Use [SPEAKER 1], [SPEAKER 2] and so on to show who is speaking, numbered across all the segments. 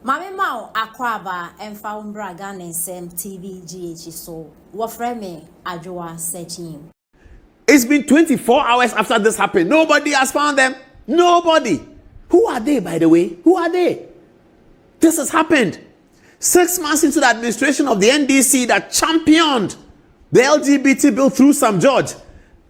[SPEAKER 1] Mami Mao Akwaba and found Bragan and Sam TV GH so what frame Adjoa searching.
[SPEAKER 2] It's been 24 hours after this happened. Nobody has found them. Nobody. Who are they, by the way? Who are they? This has happened 6 months into the administration of the NDC that championed the LGBT bill through Sam George.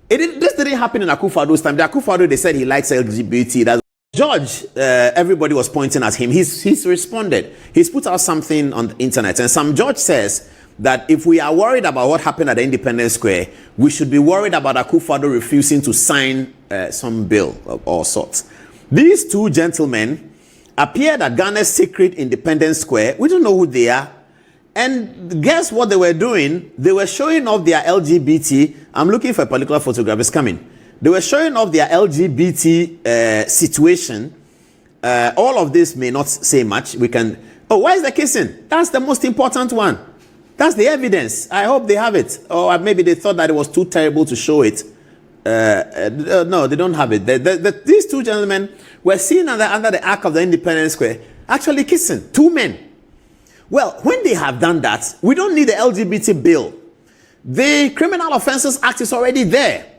[SPEAKER 2] This didn't happen in Akufo Addo's time. The Akufo Addo, they said he likes LGBT. That's George, everybody was pointing at him. He's responded. He's put out something on the internet. And Sam George says that if we are worried about what happened at the Independence Square, we should be worried about Akufo Addo refusing to sign some bill of all sorts. These two gentlemen appeared at Ghana's secret Independence Square. We don't know who they are. And guess what they were doing? They were showing off their LGBT. I'm looking for a particular photograph. It's coming. They were showing off their LGBT situation. All of this may not say much. We can... Oh, why is the kissing? That's the most important one. That's the evidence. I hope they have it. Or maybe they thought that it was too terrible to show it. No, they don't have it. These two gentlemen were seen under the arc of the Independence Square, actually kissing. Two men. Well, when they have done that, we don't need the LGBT bill. The Criminal Offences Act is already there.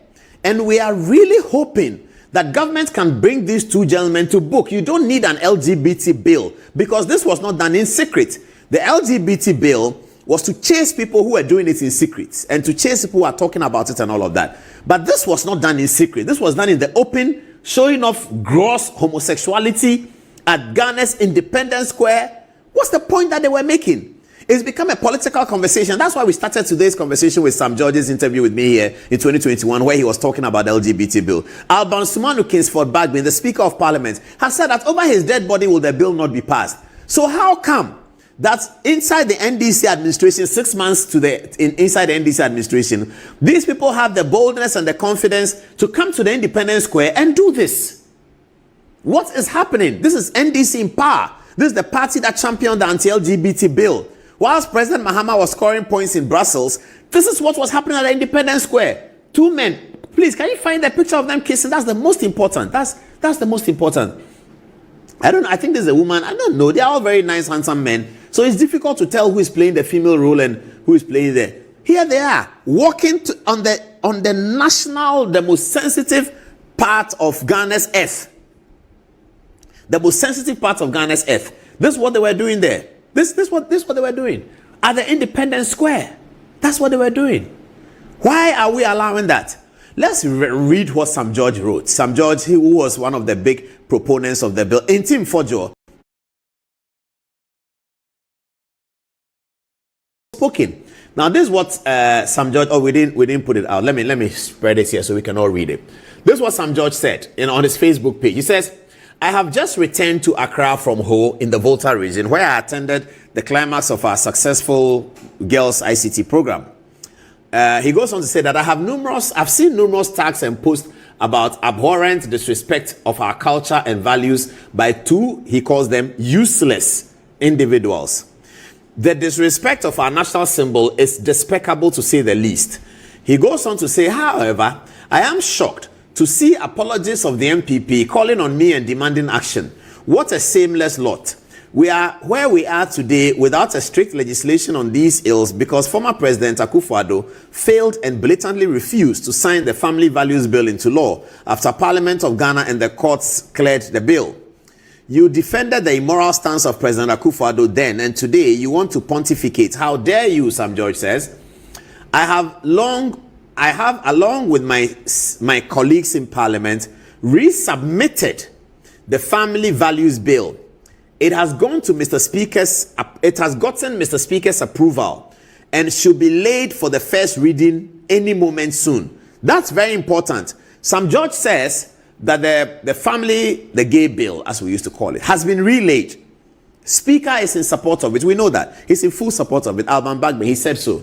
[SPEAKER 2] And we are really hoping that government can bring these two gentlemen to book. You don't need an LGBT bill because this was not done in secret. The LGBT bill was to chase people who were doing it in secret and to chase people who are talking about it and all of that. But this was not done in secret. This was done in the open, showing off gross homosexuality at Ghana's Independence Square. What's the point that they were making? It's become a political conversation. That's why we started today's conversation with Sam George's interview with me here in 2021, where he was talking about the LGBT bill. Alban Sumanu Kingsford Bagbin, the Speaker of Parliament, has said that over his dead body will the bill not be passed. So how come that inside the NDC administration, 6 months to inside the NDC administration, these people have the boldness and the confidence to come to the Independence Square and do this? What is happening? This is NDC in power. This is the party that championed the anti-LGBT bill. Whilst President Mahama was scoring points in Brussels, this is what was happening at the Independence Square. Two men. Please, can you find the picture of them kissing? That's the most important. That's the most important. I don't know. I think there's a woman. I don't know. They're all very nice, handsome men. So it's difficult to tell who is playing the female role and who is playing the... Here they are, walking on the national, the most sensitive part of Ghana's earth. The most sensitive part of Ghana's earth. This is what they were doing there. This is what they were doing at the Independence Square. That's what they were doing. Why are we allowing that? Let's read what Sam George wrote. Sam George, who was one of the big proponents of the bill, in Team Fojo, spoken. Now, this is what Sam George. Oh, we didn't put it out. Let me spread it here so we can all read it. This is what Sam George said on his Facebook page. He says, I have just returned to Accra from Ho in the Volta region, where I attended the climax of our successful girls ICT program. He goes on to say that I've seen numerous tags and posts about abhorrent disrespect of our culture and values by two, he calls them, useless individuals. The disrespect of our national symbol is despicable, to say the least. He goes on to say, however, I am shocked to see apologies of the MPP calling on me and demanding action. What a shameless lot. We are where we are today without a strict legislation on these ills because former President Akufo Addo failed and blatantly refused to sign the Family Values Bill into law after Parliament of Ghana and the courts cleared the bill. You defended the immoral stance of President Akufo Addo then, and today you want to pontificate. How dare you, Sam George says. I have, along with my colleagues in Parliament, resubmitted the Family Values Bill. It has gotten Mr. Speaker's approval and should be laid for the first reading any moment soon. That's very important. Sam George says that the gay bill, as we used to call it, has been relayed. Speaker is in support of it. We know that. He's in full support of it. Alban Bagbin, he said so.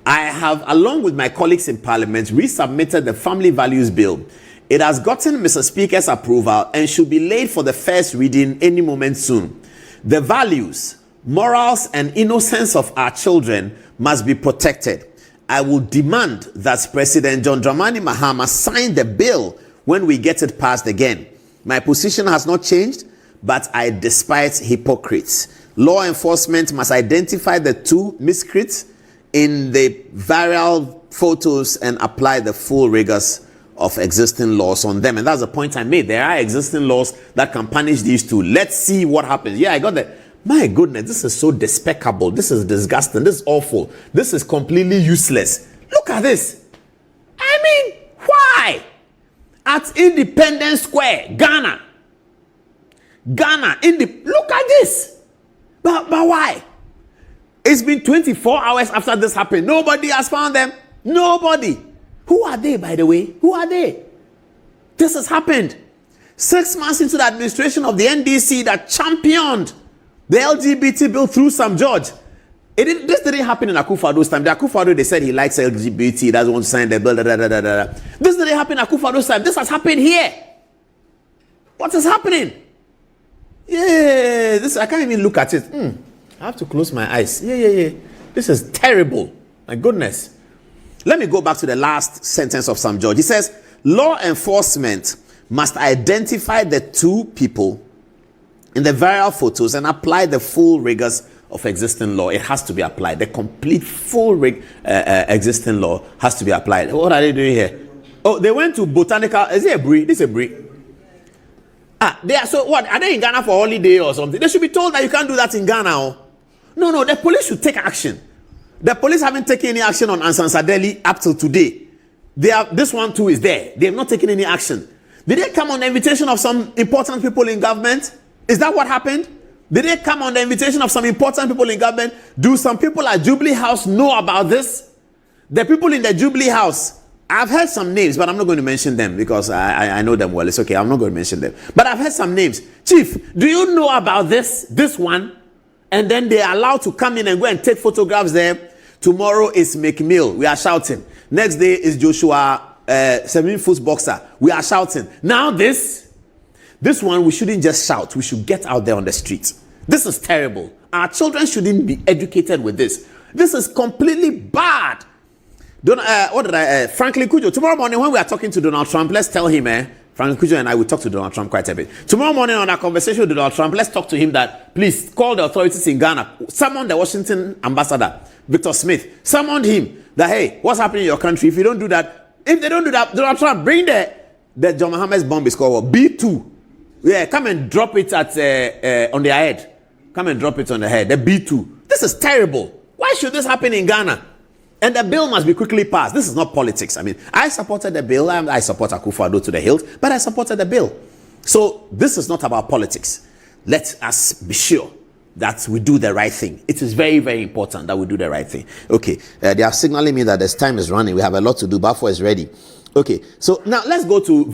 [SPEAKER 2] I have, along with my colleagues in Parliament, resubmitted the Family Values Bill. It has gotten Mr. Speaker's approval and should be laid for the first reading any moment soon. The values, morals, and innocence of our children must be protected. I will demand that President John Dramani Mahama sign the bill when we get it passed again. My position has not changed, but I despise hypocrites. Law enforcement must identify the two miscreants in the viral photos and apply the full rigors of existing laws on them. And that's the point I made. There are existing laws that can punish these two. Let's see what happens. Yeah, I got that. My goodness, this is so despicable. This is disgusting. This is awful. This is completely useless. Look at this. I mean, why? At Independence Square, Ghana. Look at this. But why? It's been 24 hours after this happened. Nobody has found them. Nobody. Who are they, by the way? Who are they? This has happened 6 months into the administration of the NDC that championed the LGBT bill through some judge. This didn't happen in Akufo Addo's time. The Akufo Addo, they said he likes LGBT, he doesn't want to sign the bill. This didn't happen in Akufo Addo's time. This has happened here. What is happening? Yeah, I can't even look at it. I have to close my eyes. Yeah. This is terrible. My goodness. Let me go back to the last sentence of some judge. He says, law enforcement must identify the two people in the viral photos and apply the full rigors of existing law. It has to be applied. The complete full existing law has to be applied. What are they doing here? Oh, they went to botanical. Is it a brie? This is a brie. They are, so what? Are they in Ghana for holiday or something? They should be told that you can't do that in Ghana. Oh. No, the police should take action. The police haven't taken any action on Ansan Sadeli up till today. This one too is there. They have not taken any action. Did they come on the invitation of some important people in government? Is that what happened? Did they come on the invitation of some important people in government? Do some people at Jubilee House know about this? The people in the Jubilee House, I've heard some names, but I'm not going to mention them because I know them well. It's okay. I'm not going to mention them. But I've heard some names. Chief, do you know about this one? And then they are allowed to come in and go and take photographs there. Tomorrow is McMill. We are shouting. Next day is Joshua, 7-foot boxer. We are shouting. Now this one, we shouldn't just shout. We should get out there on the streets. This is terrible. Our children shouldn't be educated with this. This is completely bad. Franklin Kujo, tomorrow morning when we are talking to Donald Trump, let's tell him, Franklin Kujo and I will talk to Donald Trump quite a bit. Tomorrow morning on our conversation with Donald Trump, let's talk to him that, please, call the authorities in Ghana. Summon the Washington ambassador, Victor Smith. Summon him that, hey, what's happening in your country? If you don't do that, if they don't do that, Donald Trump, bring the John Mohammed's bomb is called B2. Yeah, come and drop it at on their head. Come and drop it on the head. The B2. This is terrible. Why should this happen in Ghana? And the bill must be quickly passed. This is not politics. I mean, I supported the bill. I support Akufo Addo to the hilt, but I supported the bill. So this is not about politics. Let us be sure that we do the right thing. It is very, very important that we do the right thing. Okay, they are signaling me that this time is running. We have a lot to do. Bafo is ready. Okay, so now let's go to